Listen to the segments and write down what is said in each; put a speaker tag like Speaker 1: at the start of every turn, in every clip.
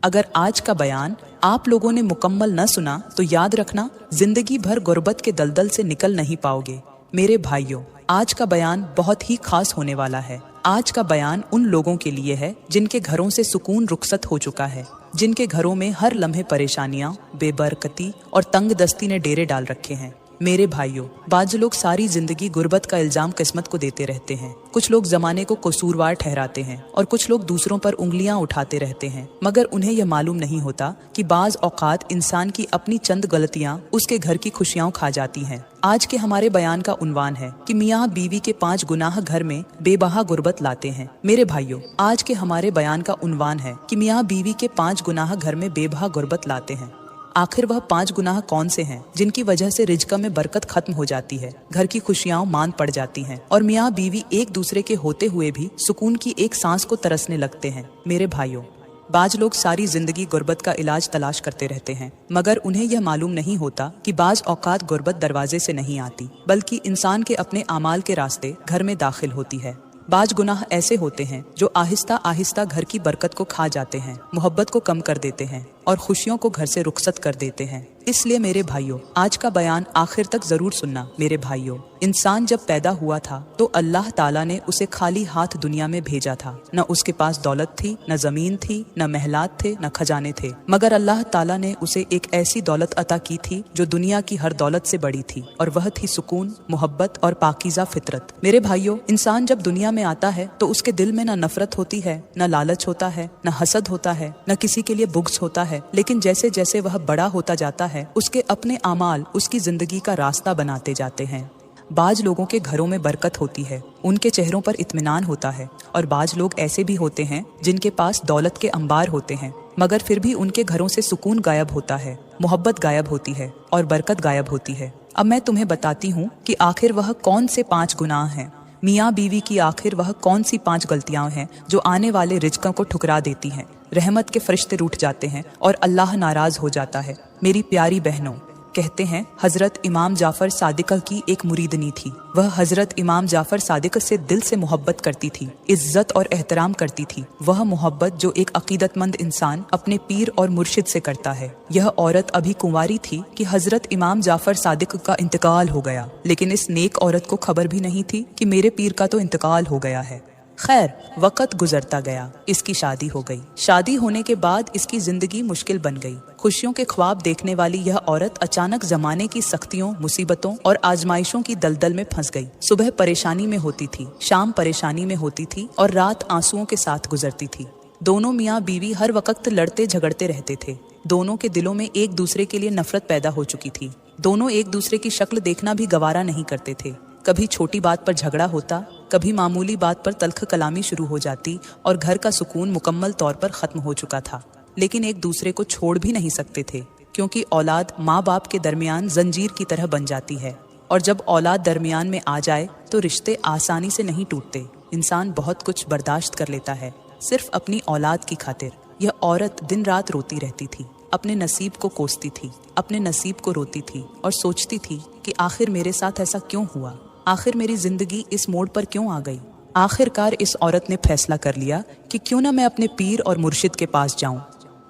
Speaker 1: अगर आज का बयान आप लोगों ने मुकम्मल न सुना तो याद रखना जिंदगी भर गुर्बत के दलदल से निकल नहीं पाओगे। मेरे भाइयों, आज का बयान बहुत ही खास होने वाला है। आज का बयान उन लोगों के लिए है जिनके घरों से सुकून रुखसत हो चुका है, जिनके घरों में हर लम्हे परेशानियां, बेबरकती और तंग दस्ती ने डेरे डाल रखे हैं। मेरे भाइयों, बाज लोग सारी जिंदगी गुर्बत का इल्जाम किस्मत को देते रहते हैं। कुछ लोग जमाने को कसूरवार ठहराते हैं और कुछ लोग दूसरों पर उंगलियां उठाते रहते हैं, मगर उन्हें यह मालूम नहीं होता कि बाज औकात इंसान की अपनी चंद गलतियां उसके घर की खुशियां खा जाती हैं। आज के हमारे बयान का उन्वान है कि मियाँ बीवी के 5 गुनाह घर में बेबहा गुर्बत लाते हैं। मेरे भाइयों, आज के हमारे बयान का उन्वान है कि मियाँ बीवी के 5 गुनाह घर में बेबहा गुर्बत लाते हैं। आखिर वह 5 गुनाह कौन से हैं जिनकी वजह से रिज़्क़ में बरकत खत्म हो जाती है, घर की खुशियां मांद पड़ जाती हैं और मियाँ बीवी एक दूसरे के होते हुए भी सुकून की एक सांस को तरसने लगते हैं। मेरे भाइयों, बाज लोग सारी जिंदगी गुर्बत का इलाज तलाश करते रहते हैं, मगर उन्हें यह मालूम नहीं होता कि बाज औकात गुर्बत दरवाजे से नहीं आती, बल्कि इंसान के अपने अमाल के रास्ते घर में दाखिल होती है। बाज गुनाह ऐसे होते हैं जो आहिस्ता आहिस्ता घर की बरकत को खा जाते हैं, मोहब्बत को कम कर देते हैं और खुशियों को घर से रुखसत कर देते हैं। इसलिए मेरे भाइयों, आज का बयान आखिर तक जरूर सुनना। मेरे भाइयों, इंसान जब पैदा हुआ था तो अल्लाह ताला ने उसे खाली हाथ दुनिया में भेजा था। न उसके पास दौलत थी, न जमीन थी, न महलात थे, न खजाने थे, मगर अल्लाह ताला ने उसे एक ऐसी दौलत अता की थी जो दुनिया की हर दौलत से बड़ी थी, और वह थी सुकून, मोहब्बत और पाकीज़ा फितरत। मेरे भाइयों, इंसान जब दुनिया में आता है तो उसके दिल में न नफरत होती है, न लालच होता है, न हसद होता है, न किसी के लिए बुग़्ज़ होता है, लेकिन जैसे जैसे वह बड़ा होता जाता है उसके अपने अमाल उसकी जिंदगी का रास्ता बनाते जाते हैं। बाज लोगों के घरों में बरकत होती है, उनके चेहरों पर इत्मीनान होता है, और बाज लोग ऐसे भी होते हैं जिनके पास दौलत के अंबार होते हैं, मगर फिर भी उनके घरों से सुकून गायब होता है, मोहब्बत गायब होती है और बरकत गायब होती है। अब मैं तुम्हें बताती हूँ कि आखिर वह कौन से 5 गुनाह हैं। मियाँ बीवी की आखिर वह कौन सी 5 गलतियां हैं जो आने वाले रिज़्क़ को ठुकरा देती हैं, रहमत के फरिश्ते रूठ जाते हैं और अल्लाह नाराज हो जाता है। मेरी प्यारी बहनों, कहते हैं हजरत इमाम जाफर सादिक की एक मुरीदनी थी। वह हजरत इमाम जाफर सादिक से दिल से मोहब्बत करती थी, इज्जत और एहतराम करती थी। वह मोहब्बत जो एक अकीदतमंद इंसान अपने पीर और मुर्शिद से करता है। यह औरत अभी कुंवारी थी कि हजरत इमाम जाफर सादिक का इंतकाल हो गया, लेकिन इस नेक औरत को खबर भी नहीं थी कि मेरे पीर का तो इंतकाल हो गया है। खैर, वक़्त गुजरता गया, इसकी शादी हो गई। शादी होने के बाद इसकी जिंदगी मुश्किल बन गई। खुशियों के ख्वाब देखने वाली यह औरत अचानक जमाने की सख्तियों, मुसीबतों और आजमाइशों की दलदल में फंस गई। सुबह परेशानी में होती थी, शाम परेशानी में होती थी और रात आंसुओं के साथ गुजरती थी। दोनों मियाँ बीवी हर वक्त लड़ते झगड़ते रहते थे। दोनों के दिलों में एक दूसरे के लिए नफरत पैदा हो चुकी थी। दोनों एक दूसरे की शक्ल देखना भी गवारा नहीं करते थे। कभी छोटी बात पर झगड़ा होता, कभी मामूली बात पर तल्ख कलामी शुरू हो जाती और घर का सुकून मुकम्मल तौर पर खत्म हो चुका था। लेकिन एक दूसरे को छोड़ भी नहीं सकते थे, क्योंकि औलाद माँ बाप के दरमियान जंजीर की तरह बन जाती है, और जब औलाद दरमियान में आ जाए तो रिश्ते आसानी से नहीं टूटते। इंसान बहुत कुछ बर्दाश्त कर लेता है सिर्फ अपनी औलाद की खातिर। यह औरत दिन रात रोती रहती थी, अपने नसीब को कोसती थी, अपने नसीब को रोती थी और सोचती थी कि आखिर मेरे साथ ऐसा क्यों हुआ, आखिर मेरी जिंदगी इस मोड़ पर क्यों आ गई। आखिरकार इस औरत ने फैसला कर लिया कि क्यों ना मैं अपने पीर और मुर्शिद के पास जाऊं,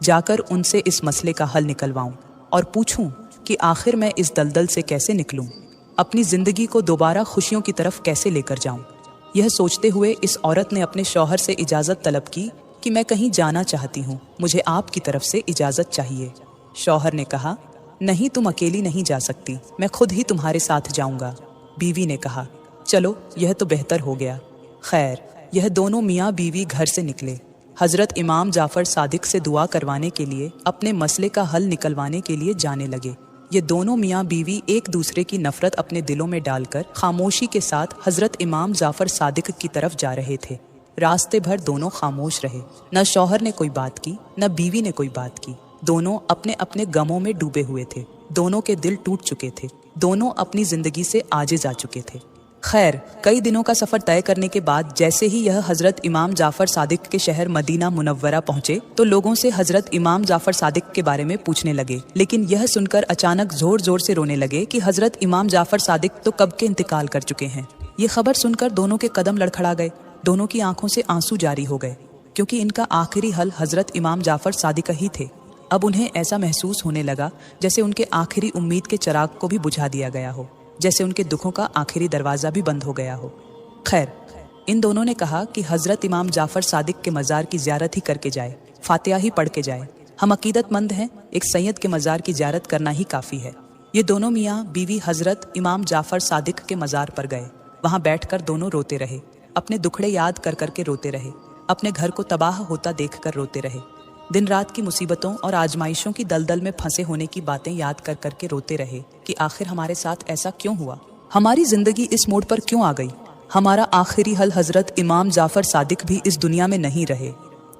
Speaker 1: जाकर उनसे इस मसले का हल निकलवाऊं और पूछूं कि आखिर मैं इस दलदल से कैसे निकलूं, अपनी जिंदगी को दोबारा खुशियों की तरफ कैसे लेकर जाऊं। यह सोचते हुए इस औरत ने अपने शौहर से इजाज़त तलब की कि मैं कहीं जाना चाहती हूँ, मुझे आपकी तरफ से इजाज़त चाहिए। शौहर ने कहा, नहीं, तुम अकेली नहीं जा सकती, मैं खुद ही तुम्हारे साथ जाऊँगा। बीवी ने कहा, चलो, यह तो बेहतर हो गया। खैर, यह दोनों मियाँ बीवी घर से निकले। हजरत इमाम जाफर सादिक से दुआ करवाने के लिए, अपने मसले का हल निकलवाने के लिए जाने लगे। ये दोनों मियाँ बीवी एक दूसरे की नफरत अपने दिलों में डालकर खामोशी के साथ हजरत इमाम जाफर सादिक की तरफ जा रहे थे। रास्ते भर दोनों खामोश रहे। न शौहर ने कोई बात की, न बीवी ने कोई बात की। दोनों अपने अपने गमों में डूबे हुए थे। दोनों के दिल टूट चुके थे। दोनों अपनी जिंदगी से आजिज आ चुके थे। खैर, कई दिनों का सफर तय करने के बाद जैसे ही यह हजरत इमाम जाफर सादिक के शहर मदीना मुनव्वरा पहुंचे तो लोगों से हजरत इमाम जाफर सादिक के बारे में पूछने लगे। लेकिन यह सुनकर अचानक जोर जोर से रोने लगे कि हजरत इमाम जाफर सादिक तो कब के इंतकाल कर चुके हैं। ये खबर सुनकर दोनों के कदम लड़खड़ा गए। दोनों की आंखों से आंसू जारी हो गए। क्योंकि इनका आखिरी हल हजरत इमाम जाफर सादिक ही थे। अब उन्हें ऐसा महसूस होने लगा जैसे उनके आखिरी उम्मीद के चिराग को भी बुझा दिया गया हो, जैसे उनके दुखों का आखिरी दरवाज़ा भी बंद हो गया हो। खैर, इन दोनों ने कहा कि हजरत इमाम जाफर सादिक के मज़ार की ज़ियारत ही करके जाए, फातिहा ही पढ़ के जाए। हम अकीदतमंद हैं, एक सैयद के मज़ार की ज़ियारत करना ही काफ़ी है। ये दोनों मियाँ बीवी हजरत इमाम जाफर सादिक के मज़ार पर गए। वहाँ बैठकर दोनों रोते रहे, अपने दुखड़े याद कर कर के रोते रहे, अपने घर को तबाह होता देख कर रोते रहे, दिन रात की मुसीबतों और आजमाइशों की दलदल में फंसे होने की बातें याद कर कर के रोते रहे कि आखिर हमारे साथ ऐसा क्यों हुआ, हमारी जिंदगी इस मोड़ पर क्यों आ गई। हमारा आखिरी हल हजरत इमाम जाफर सादिक भी इस दुनिया में नहीं रहे।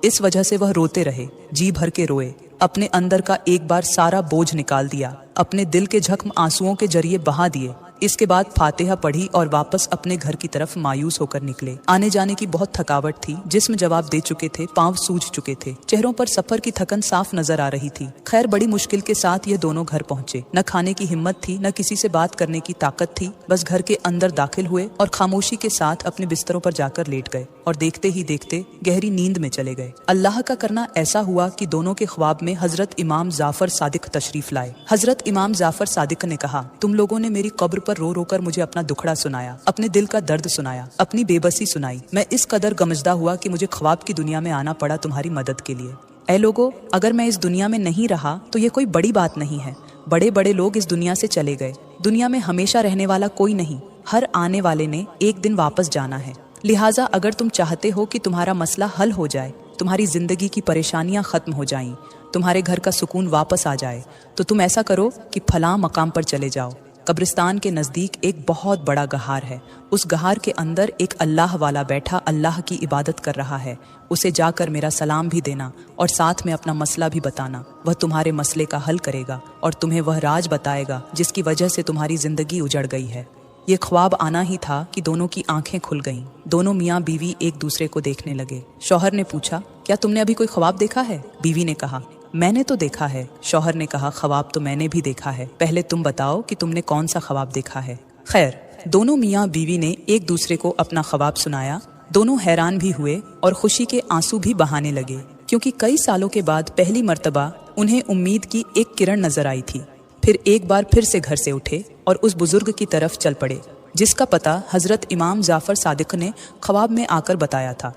Speaker 1: इस वजह से वह रोते रहे, जी भर के रोए, अपने अंदर का एक बार सारा बोझ निकाल दिया, अपने दिल के जख्म आंसुओं के जरिए बहा दिए। इसके बाद फातिहा पढ़ी और वापस अपने घर की तरफ मायूस होकर निकले। आने जाने की बहुत थकावट थी, जिस्म जवाब दे चुके थे, पांव सूज चुके थे, चेहरों पर सफर की थकन साफ नजर आ रही थी। खैर, बड़ी मुश्किल के साथ ये दोनों घर पहुंचे। न खाने की हिम्मत थी, न किसी से बात करने की ताकत थी। बस घर के अंदर दाखिल हुए और खामोशी के साथ अपने बिस्तरों पर जाकर लेट गए और देखते ही देखते गहरी नींद में चले गए। अल्लाह का करना ऐसा हुआ कि दोनों के ख्वाब में हजरत इमाम जाफर सादिक तशरीफ लाए। हजरत इमाम जाफर सादिक ने कहा, तुम लोगों ने मेरी कब्र पर रो रो कर मुझे अपना दुखड़ा सुनाया, अपने दिल का दर्द सुनाया, अपनी बेबसी सुनाई। मैं इस कदर गमजदा हुआ कि मुझे ख्वाब की दुनिया में आना पड़ा तुम्हारी मदद के लिए। ऐ लोगो, अगर मैं इस दुनिया में नहीं रहा तो ये कोई बड़ी बात नहीं है। बड़े बड़े लोग इस दुनिया से चले गए। दुनिया में हमेशा रहने वाला कोई नहीं, हर आने वाले ने एक दिन वापस जाना है। लिहाजा अगर तुम चाहते हो कि तुम्हारा मसला हल हो जाए, तुम्हारी जिंदगी की परेशानियां खत्म हो जाएं, तुम्हारे घर का सुकून वापस आ जाए, तो तुम ऐसा करो कि फलां मकाम पर चले जाओ। कब्रिस्तान के नज़दीक एक बहुत बड़ा गहार है। उस गहार के अंदर एक अल्लाह वाला बैठा अल्लाह की इबादत कर रहा है। उसे जाकर मेरा सलाम भी देना और साथ में अपना मसला भी बताना। वह तुम्हारे मसले का हल करेगा और तुम्हें वह राज बताएगा जिसकी वजह से तुम्हारी जिंदगी उजड़ गई है। ये ख्वाब आना ही था कि दोनों की आंखें खुल गईं। दोनों मियाँ बीवी एक दूसरे को देखने लगे। शौहर ने पूछा, क्या तुमने अभी कोई ख्वाब देखा है? बीवी ने कहा, मैंने तो देखा है। शौहर ने कहा, ख्वाब तो मैंने भी देखा है, पहले तुम बताओ कि तुमने कौन सा ख्वाब देखा है। खैर, दोनों मियाँ बीवी ने एक दूसरे को अपना ख्वाब सुनाया। दोनों हैरान भी हुए और खुशी के आंसू भी बहाने लगे, क्योंकि कई सालों के बाद पहली मर्तबा उन्हें उम्मीद की एक किरण नजर आई थी। फिर एक बार फिर से घर से उठे और उस बुजुर्ग की तरफ चल पड़े जिसका पता हजरत इमाम जाफर सादिक ने ख्वाब में आकर बताया था।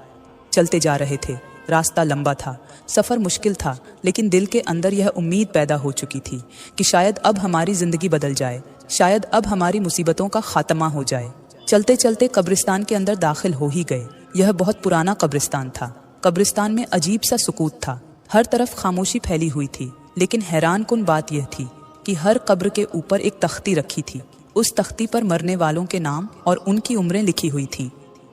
Speaker 1: चलते जा रहे थे। रास्ता लंबा था, सफ़र मुश्किल था, लेकिन दिल के अंदर यह उम्मीद पैदा हो चुकी थी कि शायद अब हमारी ज़िंदगी बदल जाए, शायद अब हमारी मुसीबतों का खात्मा हो जाए। चलते चलते कब्रिस्तान के अंदर दाखिल हो ही गए। यह बहुत पुराना कब्रिस्तान था। कब्रिस्तान में अजीब सा सुकूत था। हर तरफ खामोशी फैली हुई थी, लेकिन हैरान कुन बात यह थी कि हर कब्र के ऊपर एक तख्ती रखी थी। उस तख्ती पर मरने वालों के नाम और उनकी उम्रें लिखी हुई थी।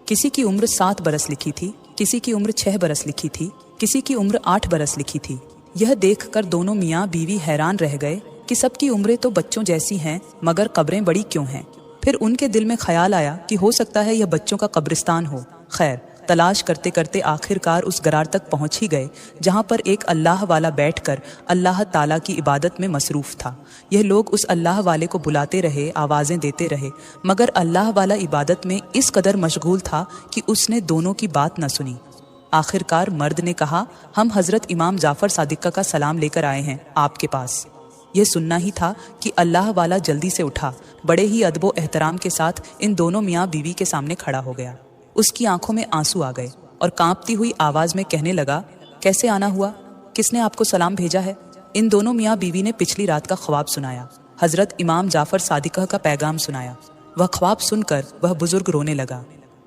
Speaker 1: किसी की उम्र 7 बरस लिखी थी, किसी की उम्र 6 बरस लिखी थी, किसी की उम्र 8 बरस लिखी थी। यह देखकर दोनों मियाँ बीवी हैरान रह गए कि सबकी उम्रें तो बच्चों जैसी हैं, मगर कब्रें बड़ी क्यों हैं। फिर उनके दिल में ख्याल आया कि हो सकता है यह बच्चों का कब्रिस्तान हो। खैर, तलाश करते करते आखिरकार उस गरार तक पहुंच ही गए जहां पर एक अल्लाह वाला बैठकर अल्लाह ताला की इबादत में मसरूफ था। यह लोग उस अल्लाह वाले को बुलाते रहे, आवाज़ें देते रहे, मगर अल्लाह वाला इबादत में इस कदर मशगूल था कि उसने दोनों की बात न सुनी। आखिरकार मर्द ने कहा, हम हजरत इमाम जाफर सादिक का सलाम लेकर आए हैं आपके पास। यह सुनना ही था कि अल्लाह वाला जल्दी से उठा, बड़े ही अदबो एहतराम के साथ इन दोनों मियाँ बीवी के सामने खड़ा हो गया। उसकी आंखों में आंसू आ गए और कांपती हुई आवाज में कहने लगा, कैसे आना हुआ? किसने आपको सलाम भेजा है? इन दोनों मियाँ बीवी ने पिछली रात का ख्वाब सुनाया, हजरत इमाम जाफर सादिक का पैगाम सुनाया। वह ख्वाब सुनकर वह बुजुर्ग रोने लगा,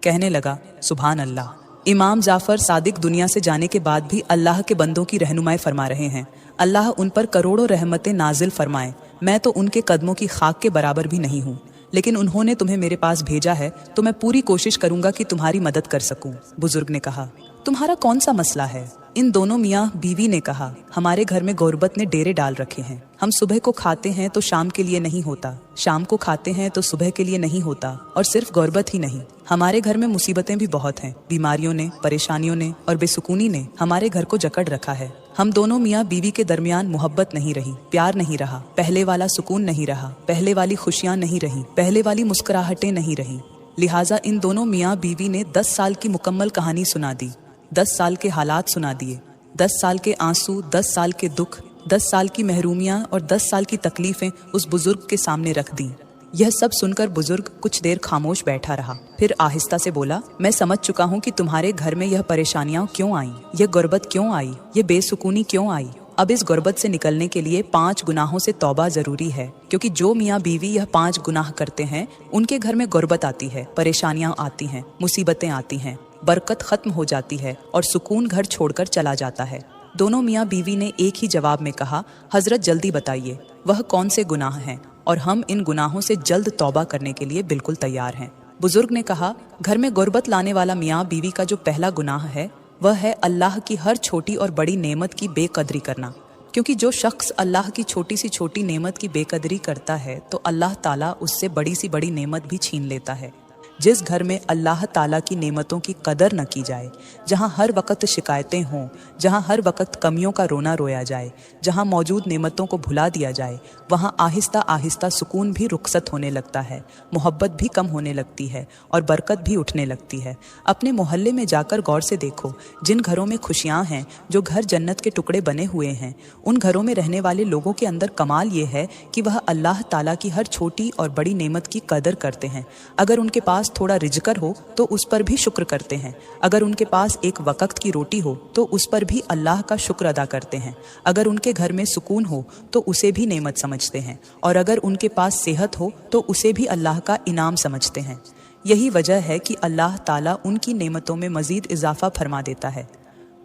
Speaker 1: कहने लगा, सुभान अल्लाह। इमाम जाफर सादिक दुनिया से जाने के बाद भी अल्लाह के बंदों की रहनुमाई फरमा रहे हैं। अल्लाह उन पर करोड़ों रहमतें नाजिल फरमाए। मैं तो उनके कदमों की खाक के बराबर भी नहीं हूँ, लेकिन उन्होंने तुम्हें मेरे पास भेजा है तो मैं पूरी कोशिश करूंगा कि तुम्हारी मदद कर सकूं। बुजुर्ग ने कहा, तुम्हारा कौन सा मसला है? इन दोनों मियाँ बीवी ने कहा, हमारे घर में गुर्बत ने डेरे डाल रखे हैं। हम सुबह को खाते हैं तो शाम के लिए नहीं होता, शाम को खाते हैं तो सुबह के लिए नहीं होता। और सिर्फ गुर्बत ही नहीं, हमारे घर में मुसीबतें भी बहुत हैं। बीमारियों ने, परेशानियों ने और बेसुकूनी ने हमारे घर को जकड़ रखा है। हम दोनों मियाँ बीवी के दरमियान मोहब्बत नहीं रही, प्यार नहीं रहा, पहले वाला सुकून नहीं रहा, पहले वाली खुशियाँ नहीं रही, पहले वाली मुस्कुराहटें नहीं रही। लिहाजा इन दोनों मियाँ बीवी ने 10 साल की मुकम्मल कहानी सुना दी। 10 साल के हालात सुना दिए, 10 साल के आंसू, 10 साल के दुख, 10 साल की महरूमियां और 10 साल की तकलीफें उस बुजुर्ग के सामने रख दी। यह सब सुनकर बुजुर्ग कुछ देर खामोश बैठा रहा, फिर आहिस्ता से बोला, मैं समझ चुका हूँ कि तुम्हारे घर में यह परेशानियां क्यों आई, यह गुर्बत क्यों आई, यह बेसुकूनी क्यों आई। अब इस गुर्बत से निकलने के लिए 5 गुनाहों से तौबा जरूरी है, क्योंकि जो मियाँ बीवी यह 5 गुनाह करते हैं उनके घर में गुर्बत आती है, परेशानियां आती हैं, मुसीबतें आती हैं, बरकत खत्म हो जाती है और सुकून घर छोड़कर चला जाता है। दोनों मियाँ बीवी ने एक ही जवाब में कहा, हजरत जल्दी बताइए वह कौन से गुनाह हैं और हम इन गुनाहों से जल्द तौबा करने के लिए बिल्कुल तैयार हैं। बुजुर्ग ने कहा, घर में गुर्बत लाने वाला मियाँ बीवी का जो पहला गुनाह है वह है अल्लाह की हर छोटी और बड़ी नेमत की बेकदरी करना। क्योंकि जो शख्स अल्लाह की छोटी सी छोटी नेमत की बेकदरी करता है तो अल्लाह ताला उससे बड़ी सी बड़ी नेमत भी छीन लेता है। जिस घर में अल्लाह ताला की नेमतों की कदर न की जाए, जहाँ हर वक्त शिकायतें हों, जहाँ हर वक्त कमियों का रोना रोया जाए, जहाँ मौजूद नेमतों को भुला दिया जाए, वहाँ आहिस्ता आहिस्ता सुकून भी रुखसत होने लगता है, मोहब्बत भी कम होने लगती है और बरकत भी उठने लगती है। अपने मोहल्ले में जाकर गौर से देखो, जिन घरों में खुशियाँ हैं, जो घर जन्नत के टुकड़े बने हुए हैं, उन घरों में रहने वाले लोगों के अंदर कमाल ये है कि वह अल्लाह ताला की हर छोटी और बड़ी नेमत की कदर करते हैं। अगर उनके पास थोड़ा रिज़्क हो तो उस पर भी शुक्र करते हैं, अगर उनके पास एक वक्त की रोटी हो तो उस पर भी अल्लाह का शुक्र अदा करते हैं, अगर उनके घर में सुकून हो तो उसे भी नेमत समझते हैं और अगर उनके पास सेहत हो तो उसे भी अल्लाह का इनाम समझते हैं। यही वजह है कि अल्लाह ताला उनकी नेमतों में मजीद इजाफा फरमा देता है।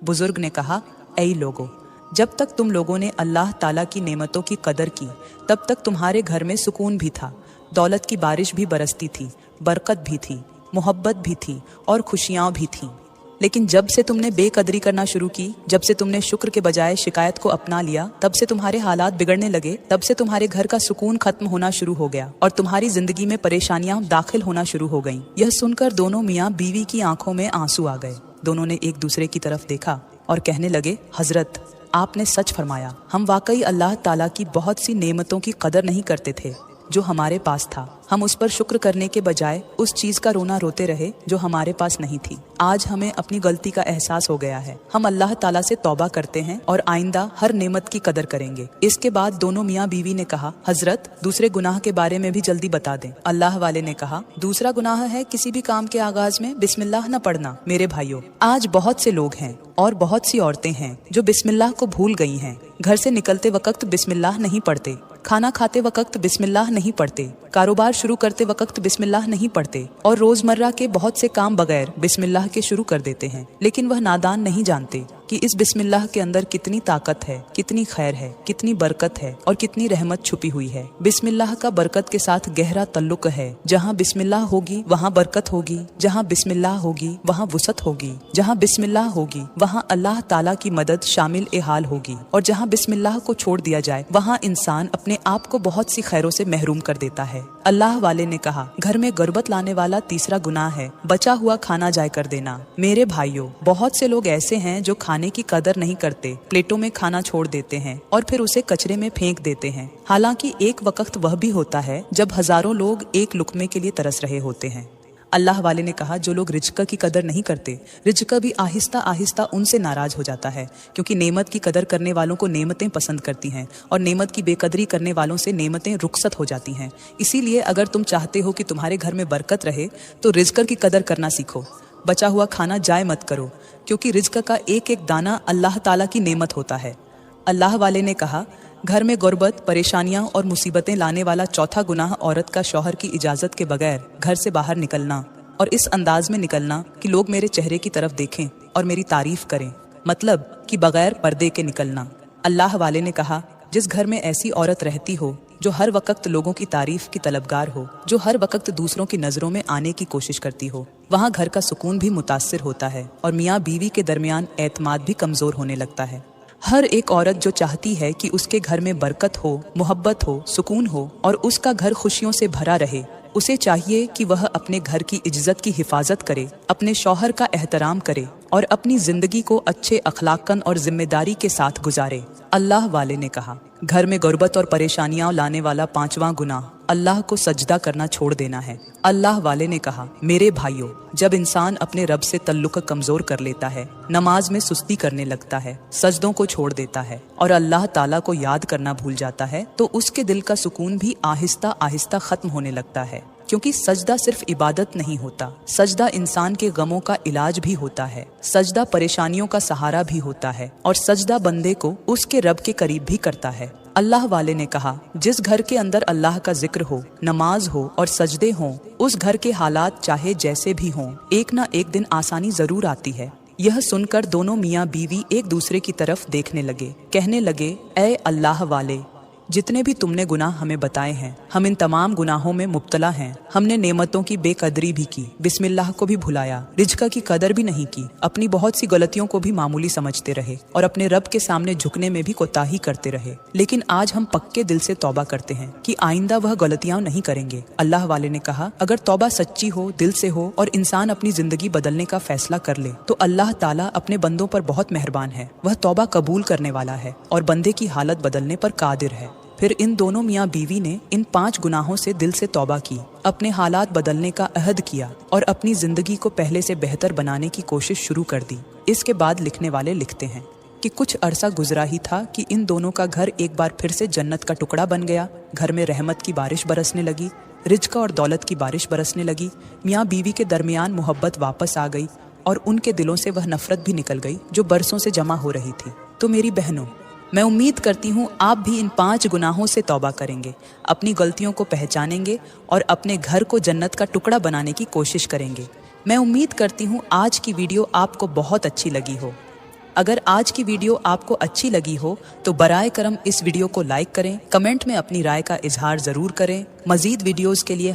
Speaker 1: बुजुर्ग ने कहा, ऐ लोगो, जब तक तुम लोगों ने अल्लाह ताला की नेमतों की कदर की तब तक तुम्हारे घर में सुकून भी था, दौलत की बारिश भी बरसती थी, बरकत भी थी, मोहब्बत भी थी और खुशियाँ भी थीं। लेकिन जब से तुमने बेकदरी करना शुरू की, जब से तुमने शुक्र के बजाय शिकायत को अपना लिया, तब से तुम्हारे हालात बिगड़ने लगे, तब से तुम्हारे घर का सुकून खत्म होना शुरू हो गया और तुम्हारी जिंदगी में परेशानियां दाखिल होना शुरू हो गईं। यह सुनकर दोनों मियाँ बीवी की आंखों में आंसू आ गए। दोनों ने एक दूसरे की तरफ देखा और कहने लगे, हजरत आपने सच फरमाया, हम वाकई अल्लाह ताला की बहुत सी नेमतों की कदर नहीं करते थे जो हमारे पास था। हम उस पर शुक्र करने के बजाय उस चीज का रोना रोते रहे जो हमारे पास नहीं थी। आज हमें अपनी गलती का एहसास हो गया है। हम अल्लाह ताला से तौबा करते हैं और आइंदा हर नेमत की कदर करेंगे। इसके बाद दोनों मियाँ बीवी ने कहा, हजरत दूसरे गुनाह के बारे में भी जल्दी बता दें। अल्लाह वाले ने कहा, दूसरा गुनाह है किसी भी काम के आगाज में बिस्मिल्लाह न पढ़ना। मेरे भाइयों, आज बहुत से लोग हैं और बहुत सी औरतें हैं जो बिस्मिल्लाह को भूल गई हैं। घर से निकलते वक्त बिस्मिल्लाह नहीं पढ़ते, खाना खाते वक्त बिस्मिल्लाह नहीं पढ़ते, कारोबार शुरू करते वक्त बिस्मिल्लाह नहीं पढ़ते और रोजमर्रा के बहुत से काम बगैर बिस्मिल्लाह के शुरू कर देते हैं। लेकिन वह नादान नहीं जानते कि इस बिस्मिल्लाह के अंदर कितनी ताकत है, कितनी खैर है, कितनी बरकत है और कितनी रहमत छुपी हुई है। बिस्मिल्लाह का बरकत के साथ गहरा तल्लुक है। जहाँ बिस्मिल्लाह होगी वहाँ बरकत होगी, जहाँ बिस्मिल्लाह होगी वहाँ वुसअत होगी, जहाँ बिस्मिल्लाह होगी वहाँ अल्लाह ताला की मदद शामिल ए हाल होगी और जहाँ बिस्मिल्लाह को छोड़ दिया जाए वहाँ इंसान अपने आप को बहुत सी खैरों से महरूम कर देता है। अल्लाह वाले ने कहा, घर में गुर्बत लाने वाला तीसरा गुनाह है बचा हुआ खाना जाय कर देना। मेरे भाइयों, बहुत से लोग ऐसे हैं जो खाने की कदर नहीं करते, प्लेटों में खाना छोड़ देते हैं और फिर उसे कचरे में फेंक देते हैं। हालांकि एक वक्त वह भी होता है जब हजारों लोग एक लुकमे के लिए तरस रहे होते हैं। अल्लाह वाले ने कहा, जो लोग रिज़्क की कदर नहीं करते, रिज़्क भी आहिस्ता आहिस्ता उनसे नाराज हो जाता है, क्योंकि नेमत की कदर करने वालों को नेमतें पसंद करती हैं और नेमत की बेकदरी करने वालों से नेमतें रुखसत हो जाती हैं। इसीलिए अगर तुम चाहते हो कि तुम्हारे घर में बरकत रहे तो रिज़्क की कदर करना सीखो। बचा हुआ खाना जाय मत करो, क्योंकि रिज़्क का एक एक दाना अल्लाह ताला की नेमत होता है। अल्लाह वाले ने कहा, घर में गुर्बत, परेशानियां और मुसीबतें लाने वाला चौथा गुनाह औरत का शौहर की इजाज़त के बगैर घर से बाहर निकलना और इस अंदाज में निकलना कि लोग मेरे चेहरे की तरफ देखें और मेरी तारीफ करें, मतलब कि बगैर पर्दे के निकलना। अल्लाह वाले ने कहा, जिस घर में ऐसी औरत रहती हो जो हर वक्त लोगों की तारीफ की तलबगार हो, जो हर वक्त दूसरों की नज़रों में आने की कोशिश करती हो, वहाँ घर का सुकून भी मुतासिर होता है और मियाँ बीवी के दरमियान एतमाद भी कमज़ोर होने लगता है। हर एक औरत जो चाहती है कि उसके घर में बरकत हो, मोहब्बत हो, सुकून हो और उसका घर खुशियों से भरा रहे, उसे चाहिए कि वह अपने घर की इज्जत की हिफाजत करे, अपने शौहर का एहतराम करे और अपनी जिंदगी को अच्छे अखलाकन और जिम्मेदारी के साथ गुजारे। अल्लाह वाले ने कहा, घर में गुर्बत और परेशानियां लाने वाला पांचवा गुनाह अल्लाह को सजदा करना छोड़ देना है। अल्लाह वाले ने कहा, मेरे भाइयों, जब इंसान अपने रब से तल्लुक कमजोर कर लेता है, नमाज में सुस्ती करने लगता है, सजदों को छोड़ देता है और अल्लाह ताला को याद करना भूल जाता है, तो उसके दिल का सुकून भी आहिस्ता आहिस्ता खत्म होने लगता है। क्योंकि सजदा सिर्फ इबादत नहीं होता, सजदा इंसान के गमों का इलाज भी होता है, सजदा परेशानियों का सहारा भी होता है और सजदा बंदे को उसके रब के करीब भी करता है। अल्लाह वाले ने कहा, जिस घर के अंदर अल्लाह का जिक्र हो, नमाज हो और सजदे हों, उस घर के हालात चाहे जैसे भी हों, एक ना एक दिन आसानी जरूर आती है। यह सुनकर दोनों मियाँ बीवी एक दूसरे की तरफ देखने लगे, कहने लगे, ऐ अल्लाह वाले, जितने भी तुमने गुनाह हमें बताए हैं, हम इन तमाम गुनाहों में मुब्तला हैं। हमने नेमतों की बेकदरी भी की, बिस्मिल्लाह को भी भुलाया, रिज़्क़ की कदर भी नहीं की, अपनी बहुत सी गलतियों को भी मामूली समझते रहे और अपने रब के सामने झुकने में भी कोताही करते रहे। लेकिन आज हम पक्के दिल से तौबा करते हैं कि आइंदा वह गलतियां नहीं करेंगे। अल्लाह वाले ने कहा, अगर तौबा सच्ची हो, दिल से हो और इंसान अपनी जिंदगी बदलने का फैसला कर ले तो अल्लाह ताला अपने बंदों पर बहुत मेहरबान है। वह तौबा कबूल करने वाला है और बंदे की हालत बदलने पर कादिर है। फिर इन दोनों मियाँ बीवी ने इन 5 गुनाहों से दिल से तौबा की, अपने हालात बदलने का अहद किया और अपनी जिंदगी को पहले से बेहतर बनाने की कोशिश शुरू कर दी। इसके बाद लिखने वाले लिखते हैं कि कुछ अरसा गुजरा ही था कि इन दोनों का घर एक बार फिर से जन्नत का टुकड़ा बन गया। घर में रहमत की बारिश बरसने लगी, रिज़्क़ और दौलत की बारिश बरसने लगी। मियाँ बीवी के दरमियान मोहब्बत वापस आ गई और उनके दिलों से वह नफरत भी निकल गई जो बरसों से जमा हो रही थी। तो मेरी बहनों, मैं उम्मीद करती हूँ आप भी इन 5 गुनाहों से तौबा करेंगे, अपनी गलतियों को पहचानेंगे और अपने घर को जन्नत का टुकड़ा बनाने की कोशिश करेंगे। मैं उम्मीद करती हूँ आज की वीडियो आपको बहुत अच्छी लगी हो। अगर आज की वीडियो आपको अच्छी लगी हो तो बराए करम इस वीडियो को लाइक करें, कमेंट में अपनी राय का इजहार ज़रूर करें। मज़ीद वीडियोज़ के लिए